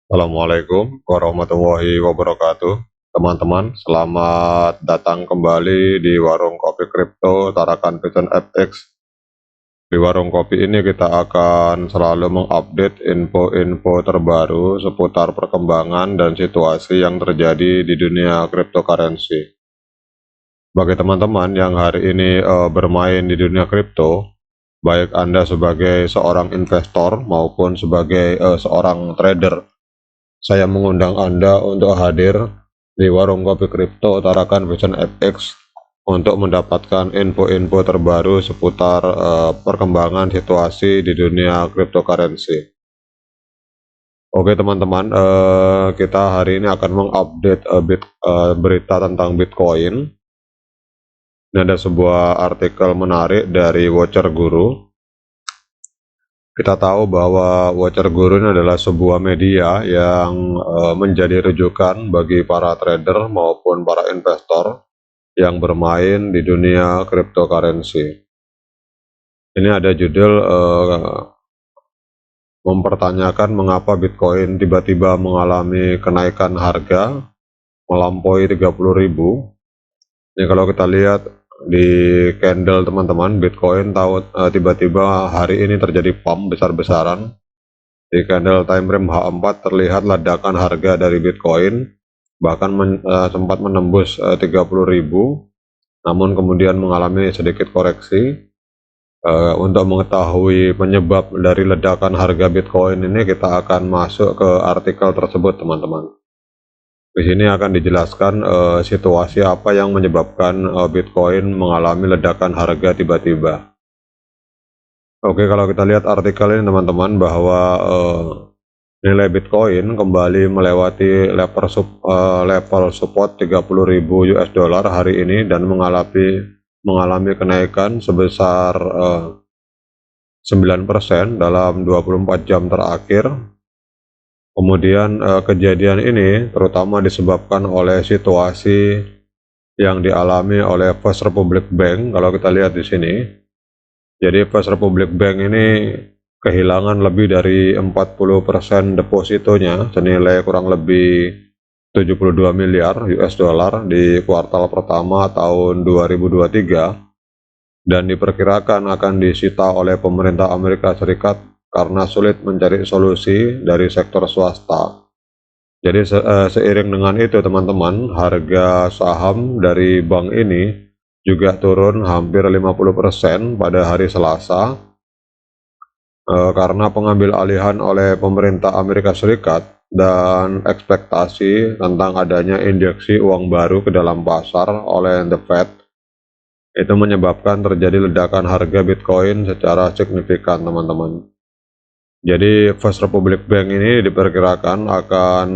Assalamualaikum warahmatullahi wabarakatuh. Teman-teman, selamat datang kembali di Warung Kopi Kripto Tarakan Vision FX. Di warung kopi ini kita akan selalu mengupdate info-info terbaru seputar perkembangan dan situasi yang terjadi di dunia cryptocurrency. Bagi teman-teman yang hari ini bermain di dunia kripto, baik Anda sebagai seorang investor maupun sebagai seorang trader, saya mengundang Anda untuk hadir di Warung Kopi Kripto Tarakan Vision FX untuk mendapatkan info-info terbaru seputar perkembangan situasi di dunia cryptocurrency. Oke teman-teman, kita hari ini akan mengupdate berita tentang Bitcoin. Ini ada sebuah artikel menarik dari Watcher Guru. Kita tahu bahwa Watcher Guru ini adalah sebuah media yang menjadi rujukan bagi para trader maupun para investor yang bermain di dunia cryptocurrency. Ini ada judul mempertanyakan mengapa Bitcoin tiba-tiba mengalami kenaikan harga melampaui 30.000. Ini kalau kita lihat di candle teman-teman, Bitcoin tiba-tiba hari ini terjadi pump besar-besaran. Di candle time frame H4 terlihat ledakan harga dari Bitcoin, bahkan sempat menembus 30.000, namun kemudian mengalami sedikit koreksi. Untuk mengetahui penyebab dari ledakan harga Bitcoin ini, kita akan masuk ke artikel tersebut teman-teman. Di sini akan dijelaskan situasi apa yang menyebabkan Bitcoin mengalami ledakan harga tiba-tiba. Oke, kalau kita lihat artikel ini teman-teman, bahwa nilai Bitcoin kembali melewati level support 30.000 US dollar hari ini dan mengalami kenaikan sebesar 9% dalam 24 jam terakhir. Kemudian kejadian ini terutama disebabkan oleh situasi yang dialami oleh First Republic Bank. Kalau kita lihat di sini, jadi First Republic Bank ini kehilangan lebih dari 40% depositonya senilai kurang lebih 72 miliar US dollar di kuartal pertama tahun 2023 dan diperkirakan akan disita oleh pemerintah Amerika Serikat karena sulit mencari solusi dari sektor swasta. Jadi seiring dengan itu teman-teman, harga saham dari bank ini juga turun hampir 50% pada hari Selasa karena pengambil alihan oleh pemerintah Amerika Serikat dan ekspektasi tentang adanya injeksi uang baru ke dalam pasar oleh The Fed. Itu menyebabkan terjadi ledakan harga Bitcoin secara signifikan teman-teman. Jadi First Republic Bank ini diperkirakan akan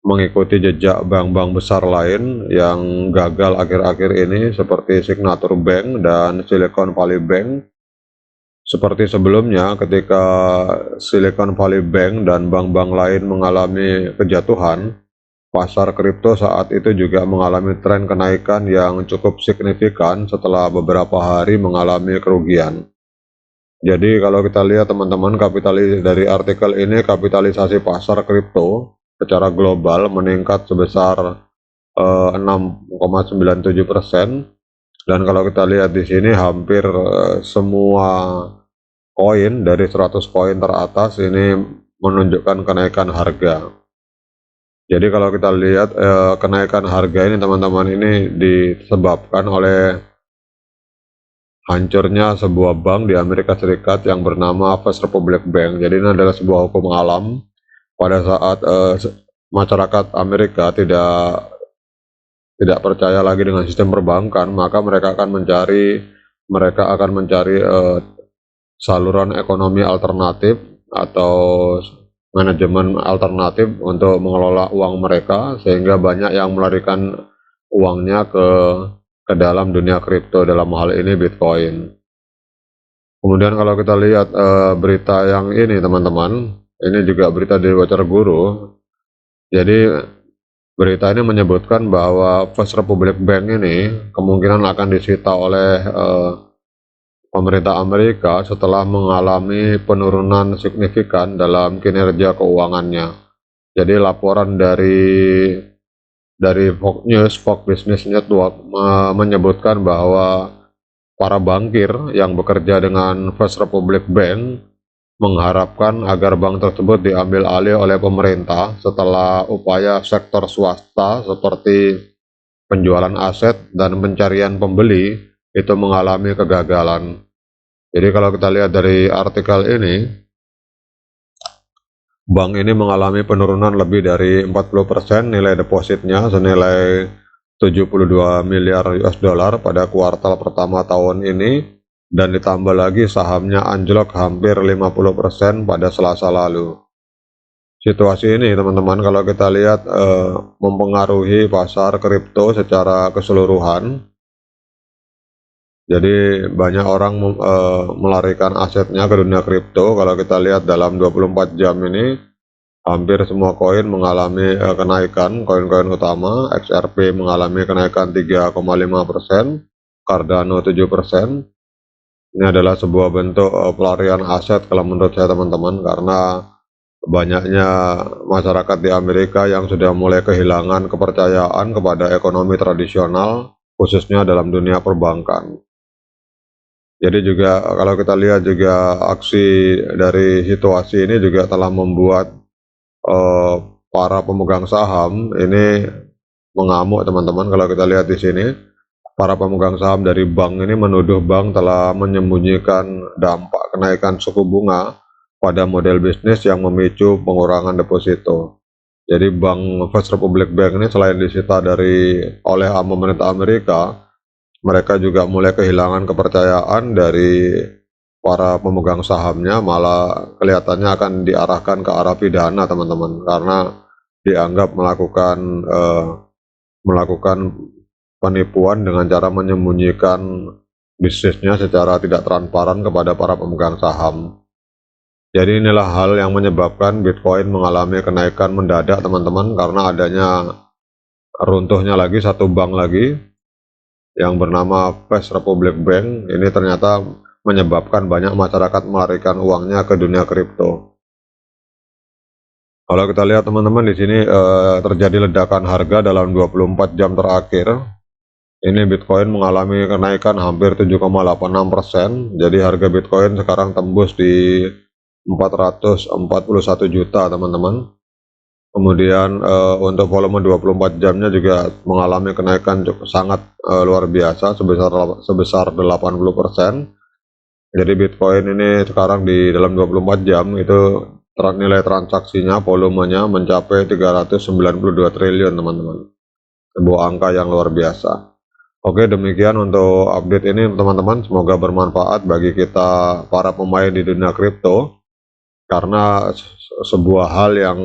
mengikuti jejak bank-bank besar lain yang gagal akhir-akhir ini seperti Signature Bank dan Silicon Valley Bank. Seperti sebelumnya ketika Silicon Valley Bank dan bank-bank lain mengalami kejatuhan, pasar kripto saat itu juga mengalami tren kenaikan yang cukup signifikan setelah beberapa hari mengalami kerugian. Jadi kalau kita lihat teman-teman, dari artikel ini kapitalisasi pasar kripto secara global meningkat sebesar 6,97%, dan kalau kita lihat di sini hampir semua koin dari 100 koin teratas ini menunjukkan kenaikan harga. Jadi kalau kita lihat kenaikan harga ini teman-teman, ini disebabkan oleh hancurnya sebuah bank di Amerika Serikat yang bernama First Republic Bank. Jadi ini adalah sebuah hukum alam pada saat masyarakat Amerika tidak percaya lagi dengan sistem perbankan, maka mereka akan mencari saluran ekonomi alternatif atau manajemen alternatif untuk mengelola uang mereka, sehingga banyak yang melarikan uangnya ke dalam dunia kripto, dalam hal ini Bitcoin. Kemudian kalau kita lihat berita yang ini teman-teman, ini juga berita dari Watcher Guru. Jadi berita ini menyebutkan bahwa First Republic Bank ini kemungkinan akan disita oleh pemerintah Amerika setelah mengalami penurunan signifikan dalam kinerja keuangannya. Jadi laporan dari Fox News, Fox Business Network menyebutkan bahwa para bankir yang bekerja dengan First Republic Bank mengharapkan agar bank tersebut diambil alih oleh pemerintah setelah upaya sektor swasta seperti penjualan aset dan pencarian pembeli itu mengalami kegagalan. Jadi kalau kita lihat dari artikel ini, bank ini mengalami penurunan lebih dari 40% nilai depositnya senilai 72 miliar US dollar pada kuartal pertama tahun ini, dan ditambah lagi sahamnya anjlok hampir 50% pada Selasa lalu. Situasi ini teman-teman kalau kita lihat mempengaruhi pasar kripto secara keseluruhan. Jadi banyak orang melarikan asetnya ke dunia kripto. Kalau kita lihat dalam 24 jam ini hampir semua koin mengalami kenaikan. Koin-koin utama XRP mengalami kenaikan 3,5%, Cardano 7%. Ini adalah sebuah bentuk pelarian aset kalau menurut saya teman-teman, karena banyaknya masyarakat di Amerika yang sudah mulai kehilangan kepercayaan kepada ekonomi tradisional, khususnya dalam dunia perbankan. Jadi juga kalau kita lihat juga aksi dari situasi ini juga telah membuat para pemegang saham ini mengamuk teman-teman. Kalau kita lihat di sini, para pemegang saham dari bank ini menuduh bank telah menyembunyikan dampak kenaikan suku bunga pada model bisnis yang memicu pengurangan deposito. Jadi Bank First Republic Bank ini selain disita oleh pemerintah Amerika, mereka juga mulai kehilangan kepercayaan dari para pemegang sahamnya, malah kelihatannya akan diarahkan ke arah pidana teman-teman, karena dianggap melakukan penipuan dengan cara menyembunyikan bisnisnya secara tidak transparan kepada para pemegang saham. Jadi inilah hal yang menyebabkan Bitcoin mengalami kenaikan mendadak teman-teman, karena adanya runtuhnya lagi satu bank lagi yang bernama First Republic Bank. Ini ternyata menyebabkan banyak masyarakat melarikan uangnya ke dunia kripto. Kalau kita lihat teman-teman di sini terjadi ledakan harga dalam 24 jam terakhir. Ini Bitcoin mengalami kenaikan hampir 7,86%. Jadi harga Bitcoin sekarang tembus di 441 juta teman-teman. Kemudian untuk volume 24 jamnya juga mengalami kenaikan cukup sangat luar biasa sebesar 80%. Jadi Bitcoin ini sekarang di dalam 24 jam itu nilai transaksinya, volumenya mencapai 392 triliun teman-teman. Sebuah angka yang luar biasa. Oke, demikian untuk update ini teman-teman. Semoga bermanfaat bagi kita para pemain di dunia kripto, karena sebuah hal yang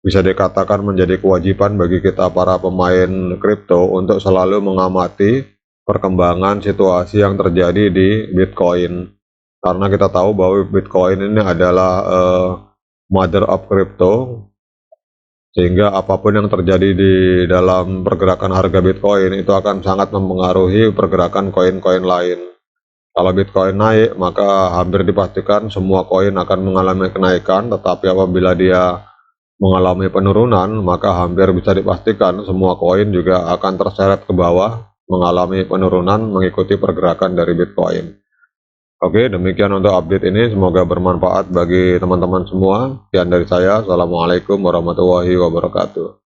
bisa dikatakan menjadi kewajiban bagi kita para pemain kripto untuk selalu mengamati perkembangan situasi yang terjadi di Bitcoin, karena kita tahu bahwa Bitcoin ini adalah mother of crypto, sehingga apapun yang terjadi di dalam pergerakan harga Bitcoin itu akan sangat mempengaruhi pergerakan koin-koin lain. Kalau Bitcoin naik, maka hampir dipastikan semua koin akan mengalami kenaikan, tetapi apabila dia mengalami penurunan, maka hampir bisa dipastikan semua koin juga akan terseret ke bawah, mengalami penurunan mengikuti pergerakan dari Bitcoin. Oke, demikian untuk update ini. Semoga bermanfaat bagi teman-teman semua. Sekian dari saya. Assalamualaikum warahmatullahi wabarakatuh.